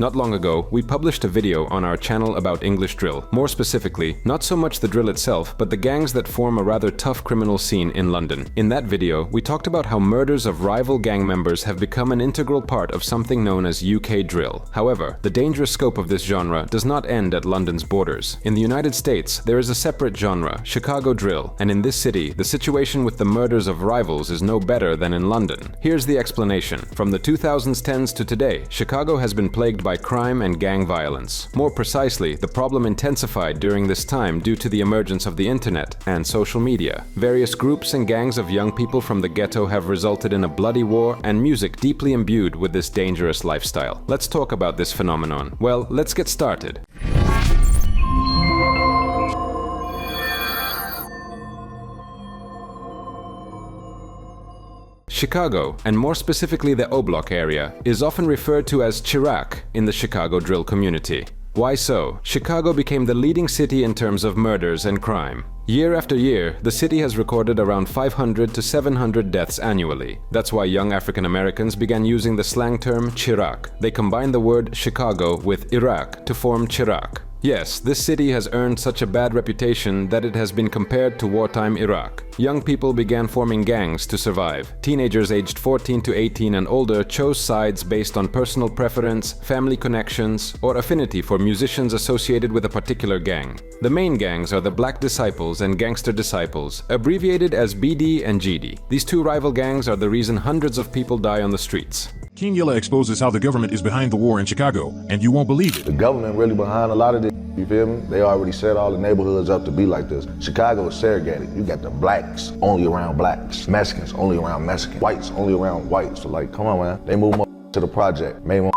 Not long ago, we published a video on our channel about English drill. More specifically, not so much the drill itself, but the gangs that form a rather tough criminal scene in London. In that video, we talked about how murders of rival gang members have become an integral part of something known as UK drill. However, the dangerous scope of this genre does not end at London's borders. In the United States, there is a separate genre, Chicago drill, and in this city, the situation with the murders of rivals is no better than in London. Here's the explanation. From the 2010s to today, Chicago has been plagued by crime and gang violence. More precisely, the problem intensified during this time due to the emergence of the internet and social media. Various groups and gangs of young people from the ghetto have resulted in a bloody war and music deeply imbued with this dangerous lifestyle. Let's talk about this phenomenon. Well, let's get started. Chicago, and more specifically the O-Block area, is often referred to as Chiraq in the Chicago drill community. Why so? Chicago became the leading city in terms of murders and crime. Year after year, the city has recorded around 500 to 700 deaths annually. That's why young African Americans began using the slang term Chiraq. They combined the word Chicago with Iraq to form Chiraq. Yes, this city has earned such a bad reputation that it has been compared to wartime Iraq. Young people began forming gangs to survive. Teenagers aged 14 to 18 and older chose sides based on personal preference, family connections, or affinity for musicians associated with a particular gang. The main gangs are the Black Disciples and Gangster Disciples, abbreviated as BD and GD. These two rival gangs are the reason hundreds of people die on the streets. King Yella exposes how the government is behind the war in Chicago, and you won't believe it. The government really behind a lot of this, you feel me? They already set all the neighborhoods up to be like this. Chicago is segregated. You got the blacks only around blacks, Mexicans only around Mexicans, whites only around whites. So like, come on, man. They moved them to the project, made one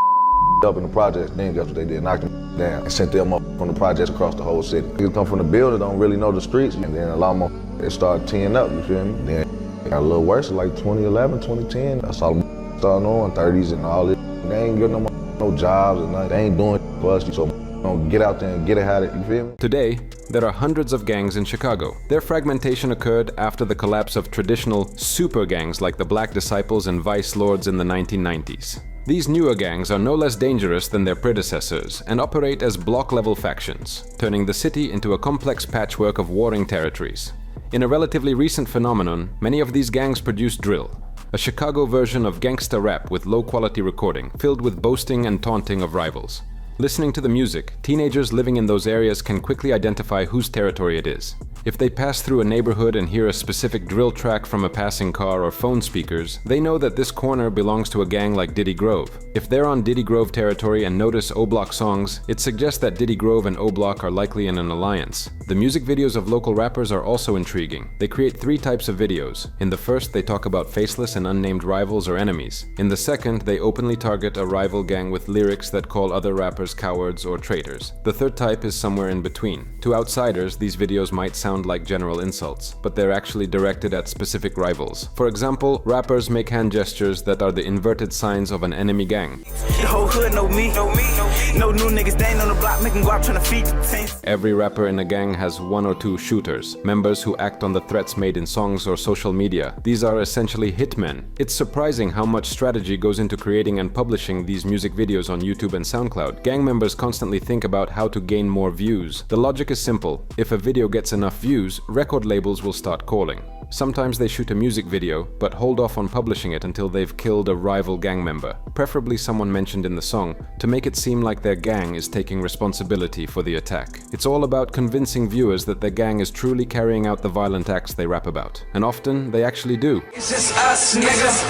up in the projects, then guess what they did? Knocked them down and sent them up from the projects across the whole city. Niggas come from the building, don't really know the streets, and then a lot more, they start teeing up, you feel me? Then it got a little worse, like 2011, 2010. I saw them starting on 30s and all this. They ain't getting no jobs and nothing. They ain't doing it for us, so don't get out there and get ahead of it, you feel me? Today, there are hundreds of gangs in Chicago. Their fragmentation occurred after the collapse of traditional super gangs like the Black Disciples and Vice Lords in the 1990s. These newer gangs are no less dangerous than their predecessors and operate as block-level factions, turning the city into a complex patchwork of warring territories. In a relatively recent phenomenon, many of these gangs produce drill, a Chicago version of gangsta rap with low-quality recording, filled with boasting and taunting of rivals. Listening to the music, teenagers living in those areas can quickly identify whose territory it is. If they pass through a neighborhood and hear a specific drill track from a passing car or phone speakers, they know that this corner belongs to a gang like Diddy Grove. If they're on Diddy Grove territory and notice O-Block songs, it suggests that Diddy Grove and O-Block are likely in an alliance. The music videos of local rappers are also intriguing. They create three types of videos. In the first, they talk about faceless and unnamed rivals or enemies. In the second, they openly target a rival gang with lyrics that call other rappers cowards or traitors. The third type is somewhere in between. To outsiders, these videos might sound like general insults, but they're actually directed at specific rivals. For example, rappers make hand gestures that are the inverted signs of an enemy gang. The whole hood know me. No new niggas, they ain't on the block, make 'em go out trying to feed the tanks. Every rapper in a gang has one or two shooters, members who act on the threats made in songs or social media. These are essentially hitmen. It's surprising how much strategy goes into creating and publishing these music videos on YouTube and SoundCloud. Gang members constantly think about how to gain more views. The logic is simple. If a video gets enough views, record labels will start calling. Sometimes they shoot a music video, but hold off on publishing it until they've killed a rival gang member, preferably someone mentioned in the song, to make it seem like their gang is taking responsibility for the attack. It's all about convincing viewers that their gang is truly carrying out the violent acts they rap about. And often, they actually do. It's just us niggas,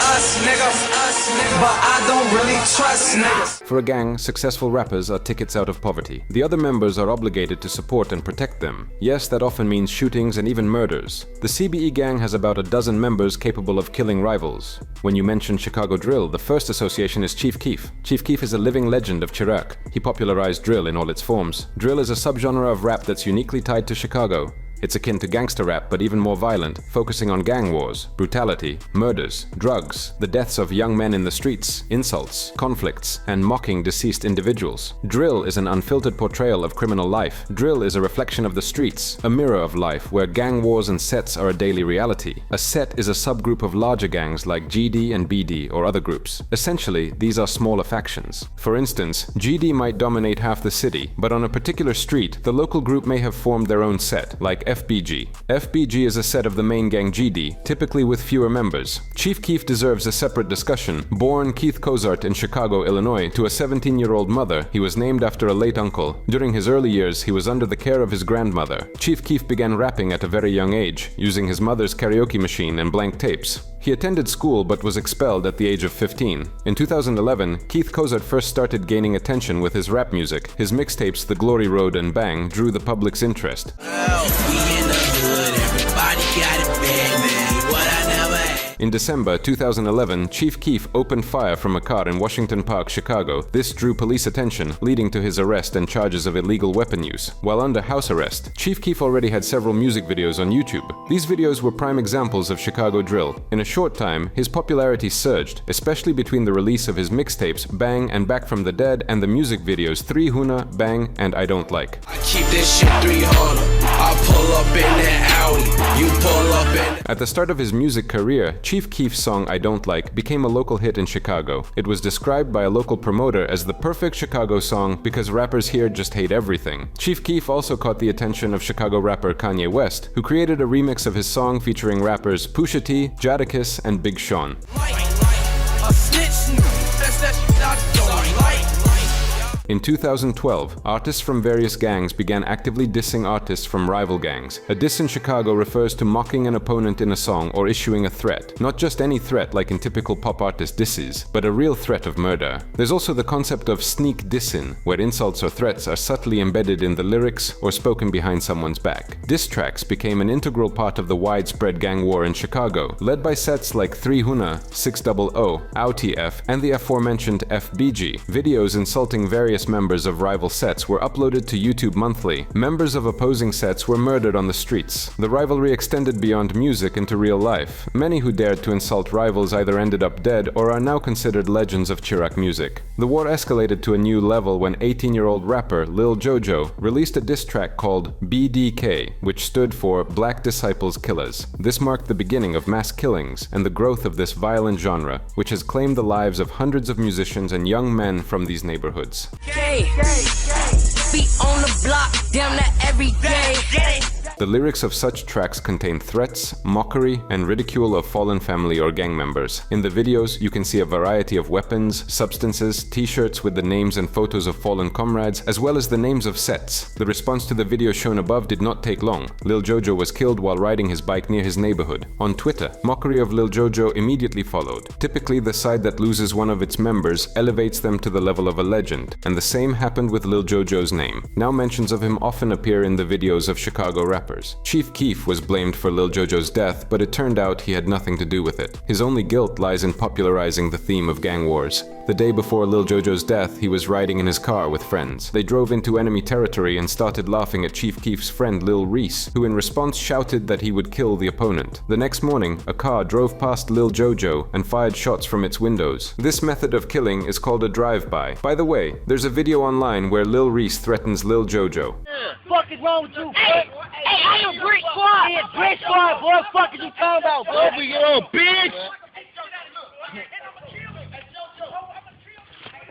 but I don't really trust niggas. For a gang, successful rappers are tickets out of poverty. The other members are obligated to support and protect them. Yes, that often means shootings and even murders. The CBE gang has about a dozen members capable of killing rivals. When you mention Chicago drill, the first association is Chief Keef. Chief Keef is a living legend of Chiraq. He popularized drill in all its forms. Drill is a subgenre of rap that's uniquely tied to Chicago. It's akin to gangster rap, but even more violent, focusing on gang wars, brutality, murders, drugs, the deaths of young men in the streets, insults, conflicts, and mocking deceased individuals. Drill is an unfiltered portrayal of criminal life. Drill is a reflection of the streets, a mirror of life where gang wars and sets are a daily reality. A set is a subgroup of larger gangs like GD and BD or other groups. Essentially, these are smaller factions. For instance, GD might dominate half the city, but on a particular street, the local group may have formed their own set, like FBG. FBG is a set of the main gang GD, typically with fewer members. Chief Keef deserves a separate discussion. Born Keith Cozart in Chicago, Illinois, to a 17-year-old mother, he was named after a late uncle. During his early years, he was under the care of his grandmother. Chief Keef began rapping at a very young age, using his mother's karaoke machine and blank tapes. He attended school but was expelled at the age of 15. In 2011, Keith Cozart first started gaining attention with his rap music. His mixtapes The Glory Road and Bang drew the public's interest. In December 2011, Chief Keef opened fire from a car in Washington Park, Chicago. This drew police attention, leading to his arrest and charges of illegal weapon use. While under house arrest, Chief Keef already had several music videos on YouTube. These videos were prime examples of Chicago drill. In a short time, his popularity surged, especially between the release of his mixtapes Bang and Back from the Dead and the music videos 3 Huna, Bang, and I Don't Like. I keep this shit 300. I pull up in that Audi. You pull up in. At the start of his music career, Chief Keef's song I Don't Like became a local hit in Chicago. It was described by a local promoter as the perfect Chicago song because rappers here just hate everything. Chief Keef also caught the attention of Chicago rapper Kanye West, who created a remix of his song featuring rappers Pusha T, Jadakiss, and Big Sean. In 2012, artists from various gangs began actively dissing artists from rival gangs. A diss in Chicago refers to mocking an opponent in a song or issuing a threat. Not just any threat like in typical pop artist disses, but a real threat of murder. There's also the concept of sneak dissin, where insults or threats are subtly embedded in the lyrics or spoken behind someone's back. Diss tracks became an integral part of the widespread gang war in Chicago, led by sets like 3 Huna, 600, OutF, and the aforementioned FBG. Videos insulting various members of rival sets were uploaded to YouTube monthly. Members of opposing sets were murdered on the streets. The rivalry extended beyond music into real life. Many who dared to insult rivals either ended up dead or are now considered legends of Chiraq music. The war escalated to a new level when 18-year-old rapper Lil Jojo released a diss track called BDK, which stood for Black Disciples Killers. This marked the beginning of mass killings and the growth of this violent genre, which has claimed the lives of hundreds of musicians and young men from these neighborhoods. Be on the block, damn that every day. The lyrics of such tracks contain threats, mockery, and ridicule of fallen family or gang members. In the videos, you can see a variety of weapons, substances, t-shirts with the names and photos of fallen comrades, as well as the names of sets. The response to the video shown above did not take long. Lil Jojo was killed while riding his bike near his neighborhood. On Twitter, mockery of Lil Jojo immediately followed. Typically, the side that loses one of its members elevates them to the level of a legend, and the same happened with Lil Jojo's name. Now mentions of him often appear in the videos of Chicago rappers. Chief Keef was blamed for Lil Jojo's death, but it turned out he had nothing to do with it. His only guilt lies in popularizing the theme of gang wars. The day before Lil Jojo's death, he was riding in his car with friends. They drove into enemy territory and started laughing at Chief Keef's friend Lil Reese, who in response shouted that he would kill the opponent. The next morning, a car drove past Lil Jojo and fired shots from its windows. This method of killing is called a drive-by. By the way, there's a video online where Lil Reese threatens Lil Jojo. Fuck is wrong with you, hey, I am Brick Squad. Yeah, Brick Squad, boy. What the fuck is you talking about, boy? Over your bitch.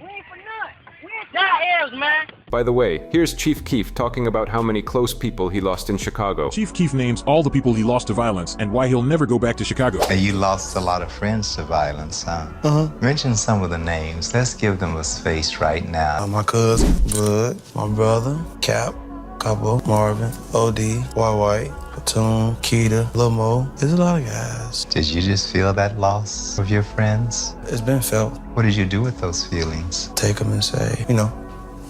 We ain't for none. We ain't got heirs, man. By the way, here's Chief Keef talking about how many close people he lost in Chicago. Chief Keef names all the people he lost to violence and why he'll never go back to Chicago. And you lost a lot of friends to violence, huh? Mention some of the names. Let's give them a space right now. My cousin, Bud, my brother, Cap, Capo, Marvin, OD, White, Platoon, Keita, Lil Mo. There's a lot of guys. Did you just feel that loss of your friends? It's been felt. What did you do with those feelings? Take them and say,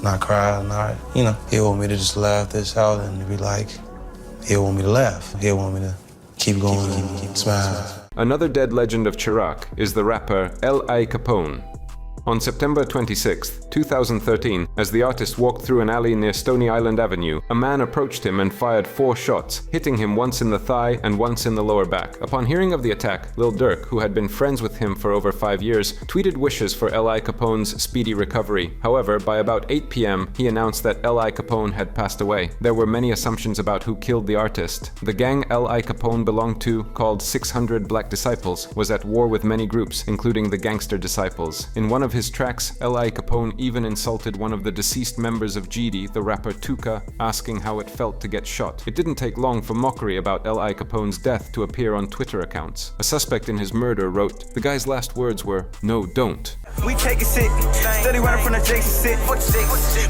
not cry, not, he'll want me to just laugh this out and be like, he'll want me to laugh. He'll want me to keep going and keep smiling. Another dead legend of Chiraq is the rapper L.I. Capone. On September 26, 2013, as the artist walked through an alley near Stony Island Avenue, a man approached him and fired 4 shots, hitting him once in the thigh and once in the lower back. Upon hearing of the attack, Lil Durk, who had been friends with him for over 5 years, tweeted wishes for L.I. Capone's speedy recovery. However, by about 8 p.m., he announced that L.I. Capone had passed away. There were many assumptions about who killed the artist. The gang L.I. Capone belonged to, called 600 Black Disciples, was at war with many groups, including the Gangster Disciples. In one of his tracks, L.I. Capone even insulted one of the deceased members of GD, the rapper Tuka, asking how it felt to get shot. It didn't take long for mockery about L.I. Capone's death to appear on Twitter accounts. A suspect in his murder wrote, "The guy's last words were, 'No, don't.'" We take a sit, steady running from the Jason sit.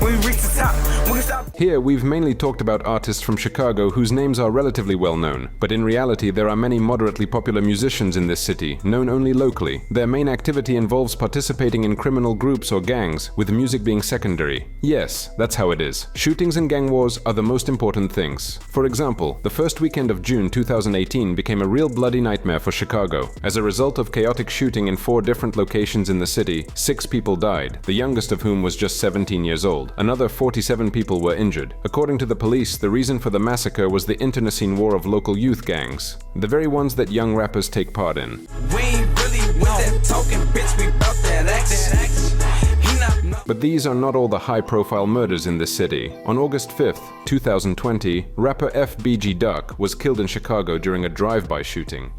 When we reach the top, we can stop. Here, we've mainly talked about artists from Chicago whose names are relatively well known, but in reality there are many moderately popular musicians in this city, known only locally. Their main activity involves participating in criminal groups or gangs, with music being secondary. Yes, that's how it is. Shootings and gang wars are the most important things. For example, the first weekend of June 2018 became a real bloody nightmare for Chicago. As a result of chaotic shooting in 4 different locations in the city, 6 people died, the youngest of whom was just 17 years old. Another 47 people were injured. According to the police, the reason for the massacre was the internecine war of local youth gangs, the very ones that young rappers take part in. We ain't really with that talking, bitch, we bout that action. But these are not all the high-profile murders in this city. On August 5th, 2020, rapper FBG Duck was killed in Chicago during a drive-by shooting.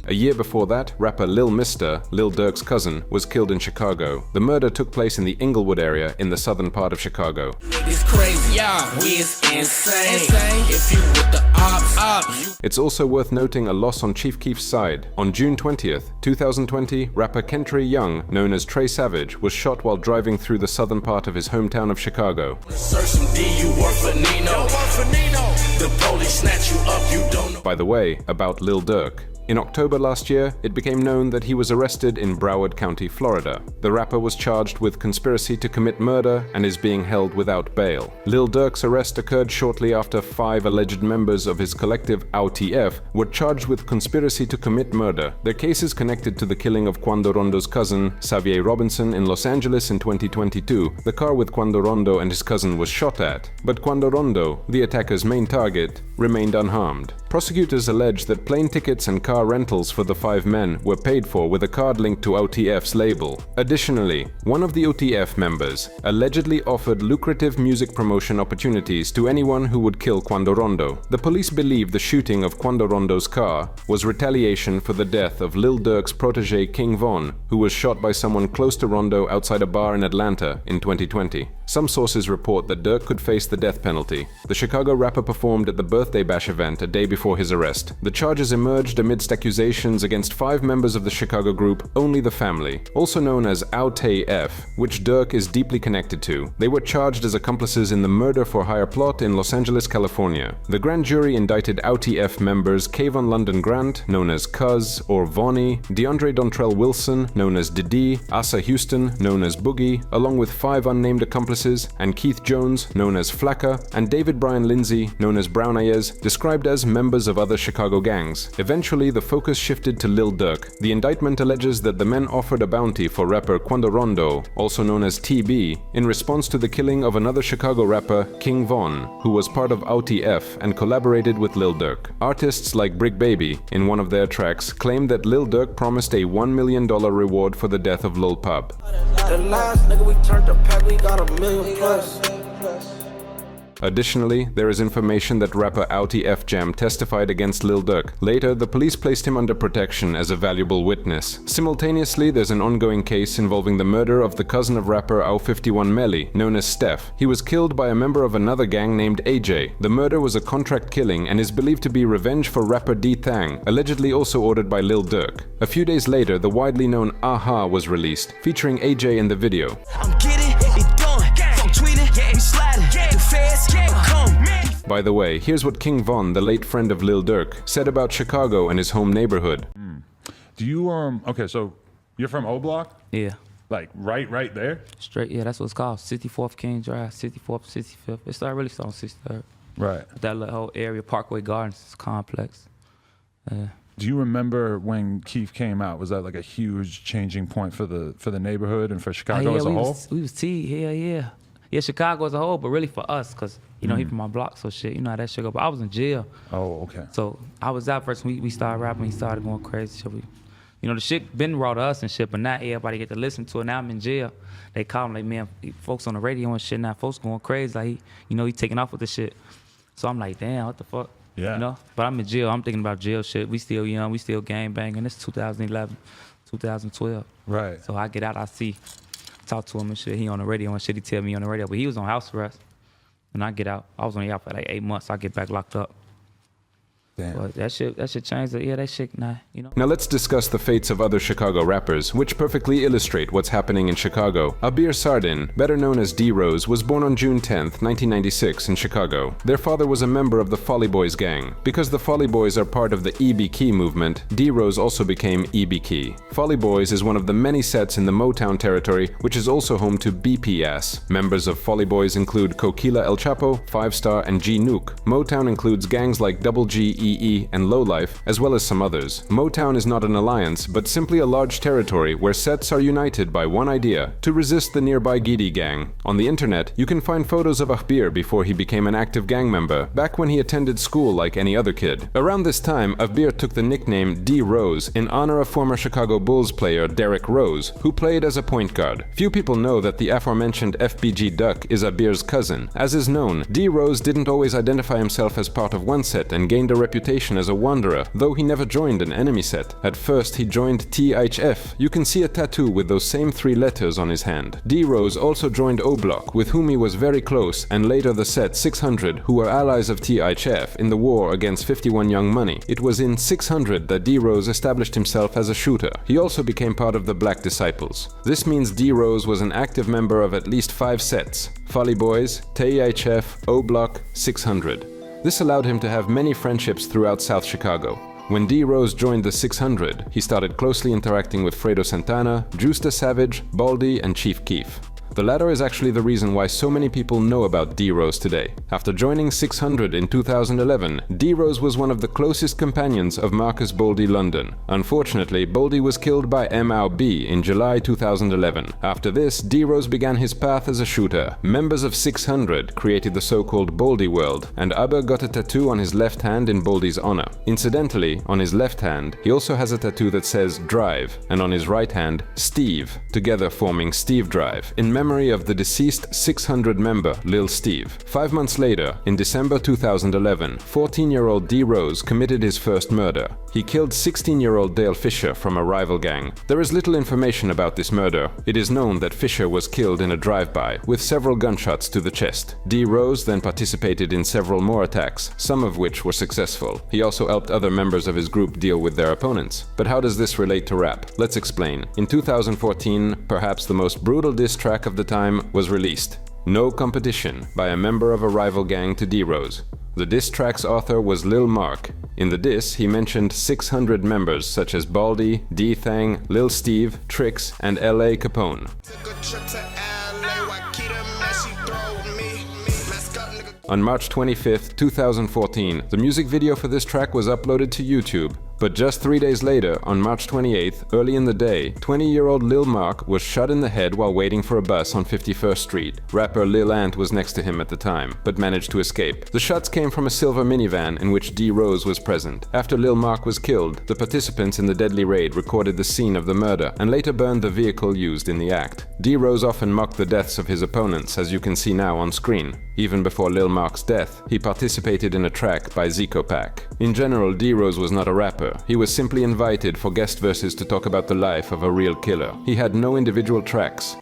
A year before that, rapper Lil Mister, Lil Durk's cousin, was killed in Chicago. The murder took place in the Inglewood area in the southern part of Chicago. It's crazy, yeah, we is insane. If you with the ops, It's also worth noting a loss on Chief Keef's side. On June 20th, 2020, rapper Kentrey Young, known as Trey Savage, was shot while driving through the southern part of his hometown of Chicago. By the way, about Lil Durk. In October last year, it became known that he was arrested in Broward County, Florida. The rapper was charged with conspiracy to commit murder and is being held without bail. Lil Durk's arrest occurred shortly after 5 alleged members of his collective OutF were charged with conspiracy to commit murder. Their case is connected to the killing of Quando Rondo's cousin, Xavier Robinson, in Los Angeles in 2022. The car with Quando Rondo and his cousin was shot at, but Quando Rondo, the attacker's main target, remained unharmed. Prosecutors allege that plane tickets and car rentals for the 5 men were paid for with a card linked to OTF's label. Additionally, one of the OTF members allegedly offered lucrative music promotion opportunities to anyone who would kill Quando Rondo. The police believe the shooting of Quando Rondo's car was retaliation for the death of Lil Durk's protege King Von, who was shot by someone close to Rondo outside a bar in Atlanta in 2020. Some sources report that Durk could face the death penalty. The Chicago rapper performed at the Birthday Bash event a day before his arrest. The charges emerged amidst accusations against 5 members of the Chicago group Only the Family, also known as OutAF, which Durk is deeply connected to. They were charged as accomplices in the murder-for-hire plot in Los Angeles, California. The grand jury indicted OutAF members Kayvon London Grant, known as Cuz or Vonnie, DeAndre Dontrell Wilson, known as Diddy, Asa Houston, known as Boogie, along with 5 unnamed accomplices, and Keith Jones, known as Flacca, and David Brian Lindsay, known as Brown Ayers, described as members of other Chicago gangs. Eventually, the focus shifted to Lil Durk. The indictment alleges that the men offered a bounty for rapper Quando Rondo, also known as TB, in response to the killing of another Chicago rapper, King Von, who was part of OutF and collaborated with Lil Durk. Artists like Brick Baby, in one of their tracks, claimed that Lil Durk promised a $1 million reward for the death of Lil Pub. The last nigga we turned the pack, we got $1 million plus. Additionally, there is information that rapper OutF Jam testified against Lil Durk. Later, the police placed him under protection as a valuable witness. Simultaneously, there's an ongoing case involving the murder of the cousin of rapper Au51 Melly, known as Steph. He was killed by a member of another gang named AJ. The murder was a contract killing and is believed to be revenge for rapper D Thang, allegedly also ordered by Lil Durk. A few days later, the widely known Aha was released, featuring AJ in the video. I'm getting it done, fuck tweeting, we sliding, the feds come. By the way, here's what King Von, the late friend of Lil Durk, said about Chicago and his home neighborhood. Do you, okay, so you're from O Block? Yeah. Like right there? Straight, yeah, that's what it's called. 64th King Drive, 64th, 65th. It's not really on 63rd. Right. That little whole area, Parkway Gardens, is complex. Do you remember when Keef came out? Was that like a huge changing point for the neighborhood and for Chicago as a whole? We was yeah. Yeah, Chicago as a whole, but really for us, because, you know, he from my block, so shit, you know how that shit go. But I was in jail. Oh, okay. So I was out first when we started rapping, he started going crazy. So you know, the shit been raw to us and shit, but not everybody get to listen to it. Now I'm in jail. They call him like, man, folks on the radio and shit now, folks going crazy. Like, he taking off with the shit. So I'm like, damn, what the fuck? Yeah. You know? But I'm in jail. I'm thinking about jail shit. We still young. We still gang banging. It's 2011, 2012. Right. So I get out, I see. Talk to him and shit. He on the radio and shit. He tell me on the radio, but he was on house arrest. And I get out. I was only out for like 8 months. I get back locked up. Damn. But that shit changed. Yeah, that shit, nah, you know. Now let's discuss the fates of other Chicago rappers, which perfectly illustrate what's happening in Chicago. Abir Sardin, better known as D-Rose, was born on June 10th, 1996 in Chicago. Their father was a member of the Folly Boys gang. Because the Folly Boys are part of the E.B. Key movement, D-Rose also became E.B. Key. Folly Boys is one of the many sets in the Motown territory, which is also home to BPS. Members of Folly Boys include Coquila El Chapo, 5 Star, and G Nuke. Motown includes gangs like Double G, E and Lowlife, as well as some others. Motown is not an alliance, but simply a large territory where sets are united by one idea: to resist the nearby Gidi gang. On the internet, you can find photos of Abir before he became an active gang member, back when he attended school like any other kid. Around this time, Abir took the nickname D-Rose in honor of former Chicago Bulls player Derrick Rose, who played as a point guard. Few people know that the aforementioned FBG Duck is Abir's cousin. As is known, D-Rose didn't always identify himself as part of one set and gained a reputation as a wanderer, though he never joined an enemy set. At first, he joined THF. You can see a tattoo with those same 3 letters on his hand. D-Rose also joined O-Block, with whom he was very close, and later the set 600, who were allies of THF in the war against 51 Young Money. It was in 600 that D-Rose established himself as a shooter. He also became part of the Black Disciples. This means D-Rose was an active member of at least 5 sets: Folly Boys, THF, O-Block, 600. This allowed him to have many friendships throughout South Chicago. When D-Rose joined the 600, he started closely interacting with Fredo Santana, Juice the Savage, Baldy, and Chief Keef. The latter is actually the reason why so many people know about D-Rose today. After joining 600 in 2011, D-Rose was one of the closest companions of Marcus Baldy London. Unfortunately, Baldy was killed by M.R.B. in July 2011. After this, D-Rose began his path as a shooter. Members of 600 created the so-called Baldy World, and Aber got a tattoo on his left hand in Baldy's honor. Incidentally, on his left hand, he also has a tattoo that says Drive, and on his right hand, Steve, together forming Steve Drive, in memory of the deceased 600 member Lil Steve. 5 months later, in December 2011, 14-year-old D-Rose committed his first murder. He killed 16-year-old Dale Fisher from a rival gang. There is little information about this murder. It is known that Fisher was killed in a drive-by, with several gunshots to the chest. D-Rose then participated in several more attacks, some of which were successful. He also helped other members of his group deal with their opponents. But how does this relate to rap? Let's explain. In 2014, perhaps the most brutal diss track of the time was released. No Competition by a member of a rival gang to D-Rose. The diss track's author was Lil Mark. In the diss, he mentioned 600 members such as Baldy, D-Thang, Lil Steve, Trix, and L.A. Capone. On March 25th, 2014, the music video for this track was uploaded to YouTube. But just 3 days later, on March 28th, early in the day, 20-year-old Lil Mark was shot in the head while waiting for a bus on 51st Street. Rapper Lil Ant was next to him at the time, but managed to escape. The shots came from a silver minivan in which D-Rose was present. After Lil Mark was killed, the participants in the deadly raid recorded the scene of the murder and later burned the vehicle used in the act. D-Rose often mocked the deaths of his opponents, as you can see now on screen. Even before Lil Mark's death, he participated in a track by Zico Pack. In general, D-Rose was not a rapper. He was simply invited for guest verses to talk about the life of a real killer. He had no individual tracks.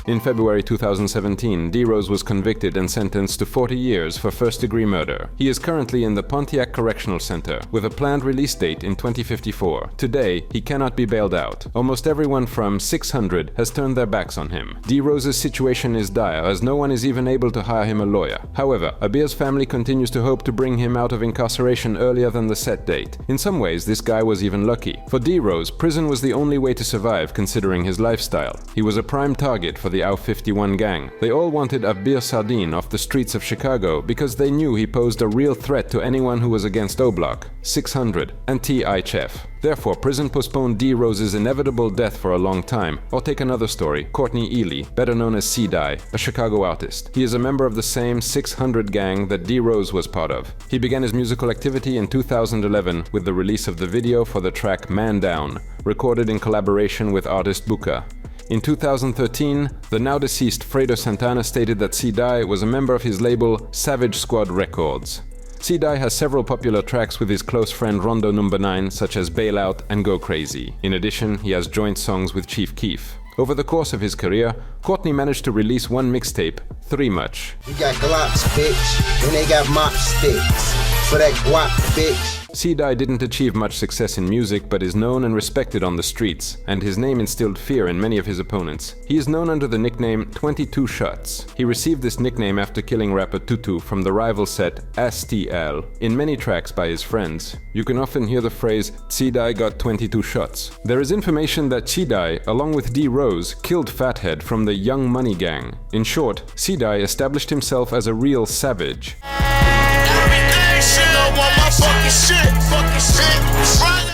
In February 2017, D-Rose was convicted and sentenced to 40 years for first-degree murder. He is currently in the Pontiac Correctional Center, with a planned release date in 2054. Today, he cannot be bailed out. Almost everyone from 600 has turned their backs on him. D-Rose's situation is dire, as no one is even able to hire him a lawyer. However, Abir's family continues to hope to bring him out of incarceration earlier than the set date. In some ways, this guy was even lucky. For D-Rose, prison was the only way to survive considering his lifestyle. He was a prime target for the AU-51 gang. They all wanted Abir Sardin off the streets of Chicago because they knew he posed a real threat to anyone who was against O-Block, 600, and T.I. Chef. Therefore, prison postponed D. Rose's inevitable death for a long time. Or take another story, Courtney Ely, better known as Cedi, a Chicago artist. He is a member of the same 600 gang that D. Rose was part of. He began his musical activity in 2011 with the release of the video for the track Man Down, recorded in collaboration with artist Buka. In 2013, the now-deceased Fredo Santana stated that Cedi was a member of his label Savage Squad Records. Cedi has several popular tracks with his close friend Rondo No. 9, such as Bailout and Go Crazy. In addition, he has joint songs with Chief Keef. Over the course of his career, Courtney managed to release one mixtape, 3 Much. We got Glocks, bitch, and they got mop sticks. For that guap, bitch. Cedi didn't achieve much success in music, but is known and respected on the streets, and his name instilled fear in many of his opponents. He is known under the nickname 22 Shots. He received this nickname after killing rapper Tutu from the rival set STL in many tracks by his friends. You can often hear the phrase, Cedi got 22 shots. There is information that Cedi, along with D. Rose, killed Fathead from the Young Money gang. In short, Cedi established himself as a real savage.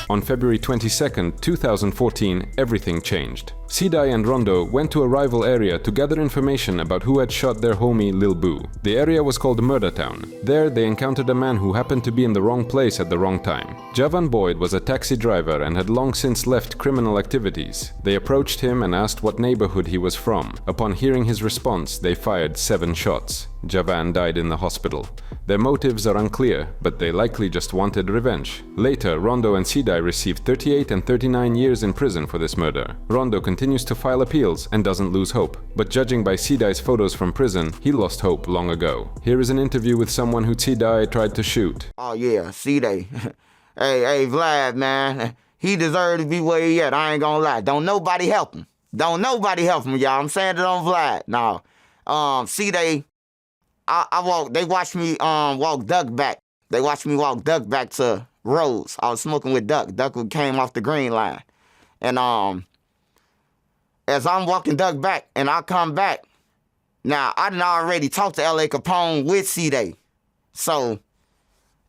On February 22, 2014, everything changed. Cedi and Rondo went to a rival area to gather information about who had shot their homie Lil Boo. The area was called Murder Town. There, they encountered a man who happened to be in the wrong place at the wrong time. Javan Boyd was a taxi driver and had long since left criminal activities. They approached him and asked what neighborhood he was from. Upon hearing his response, they fired 7 shots. Javan died in the hospital. Their motives are unclear, but they likely just wanted revenge. Later, Rondo and Cedi received 38 and 39 years in prison for this murder. Rondo continues to file appeals and doesn't lose hope, but judging by Cedi's photos from prison, he lost hope long ago. Here is an interview with someone who Cedi tried to shoot. Oh yeah, Cedi. hey Vlad, man, he deserved to be where he at, I ain't gonna lie. Don't nobody help him. Don't nobody help him, y'all. I'm saying it on Vlad. Now, Cedi, they watched me walk Duck back. They watched me walk Duck back to Rose. I was smoking with Duck. Duck came off the green line. And as I'm walking Duck back and I come back, now I done already talked to L.A. Capone with Cedi. So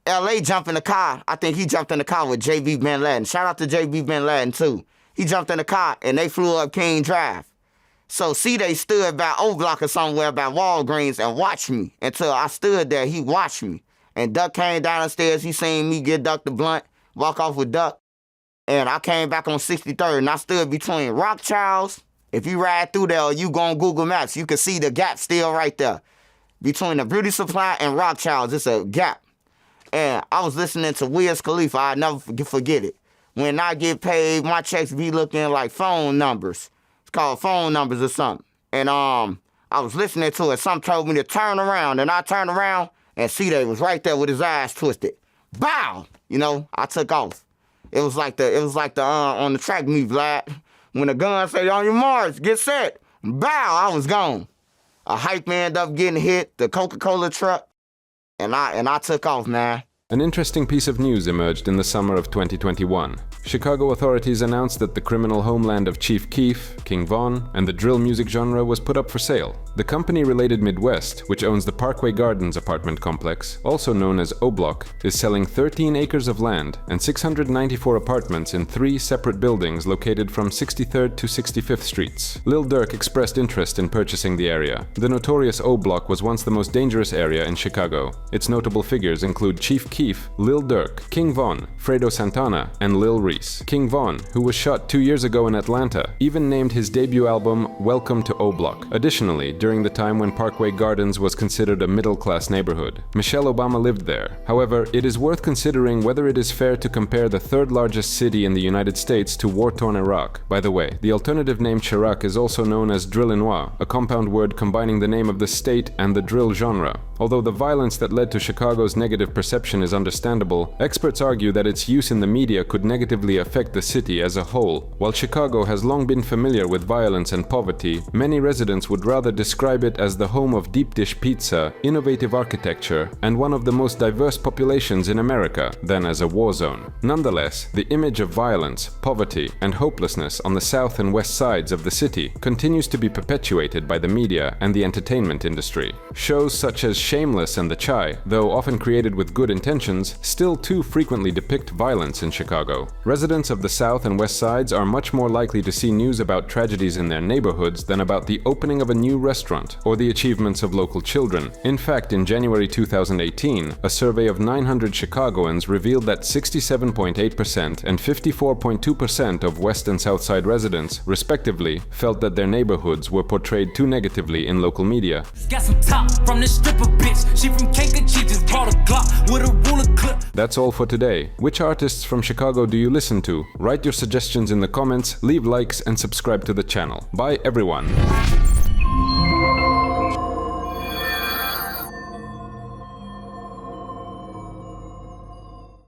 L.A. jumped in the car. I think he jumped in the car with J.B. Bin Laden. Shout out to J.B. Bin Laden too. He jumped in the car and they flew up King Drive. So Cedi stood by O-Block or somewhere by Walgreens and watched me. Until I stood there, he watched me. And Duck came down the stairs, he seen me get Duck the blunt, walk off with Duck. And I came back on 63rd and I stood between Rockchilds. If you ride through there or you go on Google Maps, you can see the gap still right there. Between the Beauty Supply and Rockchilds, it's a gap. And I was listening to Wiz Khalifa, I'll never forget it. When I get paid, my checks be looking like phone numbers. Called phone numbers or something. And I was listening to it. Some told me to turn around, and I turned around, and Cedi was right there with his eyes twisted. Bow! You know, I took off. It was like the on the track meet, Vlad. When the gun say on your marks, get set. Bow! I was gone. A hype man ended up getting hit, the Coca-Cola truck, and I took off, man. An interesting piece of news emerged in the summer of 2021. Chicago authorities announced that the criminal homeland of Chief Keef, King Von, and the drill music genre was put up for sale. The company Related Midwest, which owns the Parkway Gardens apartment complex, also known as O-Block, is selling 13 acres of land and 694 apartments in 3 separate buildings located from 63rd to 65th Streets. Lil Durk expressed interest in purchasing the area. The notorious O-Block was once the most dangerous area in Chicago. Its notable figures include Chief Keef, Lil Durk, King Von, Fredo Santana, and Lil Reese. King Von, who was shot 2 years ago in Atlanta, even named his debut album Welcome to O-Block. Additionally, during the time when Parkway Gardens was considered a middle-class neighborhood, Michelle Obama lived there. However, it is worth considering whether it is fair to compare the 3rd largest city in the United States to war-torn Iraq. By the way, the alternative name Chiraq is also known as Drillinois, a compound word combining the name of the state and the drill genre. Although the violence that led to Chicago's negative perception is understandable, experts argue that its use in the media could negatively affect the city as a whole. While Chicago has long been familiar with violence and poverty, many residents would rather describe it as the home of deep dish pizza, innovative architecture, and one of the most diverse populations in America than as a war zone. Nonetheless, the image of violence, poverty, and hopelessness on the south and west sides of the city continues to be perpetuated by the media and the entertainment industry. Shows such as Shameless and The Chai, though often created with good intentions, still too frequently depict violence in Chicago. Residents of the south and west sides are much more likely to see news about tragedies in their neighborhoods than about the opening of a new restaurant or the achievements of local children. In fact, in January 2018, a survey of 900 Chicagoans revealed that 67.8% and 54.2% of West and South Side residents, respectively, felt that their neighborhoods were portrayed too negatively in local media. Got some top from this stripper bitch. She from Cake, she just brought a Glock with a ruler clip. That's all for today. Which artists from Chicago do you listen to? Write your suggestions in the comments, leave likes, and subscribe to the channel. Bye everyone!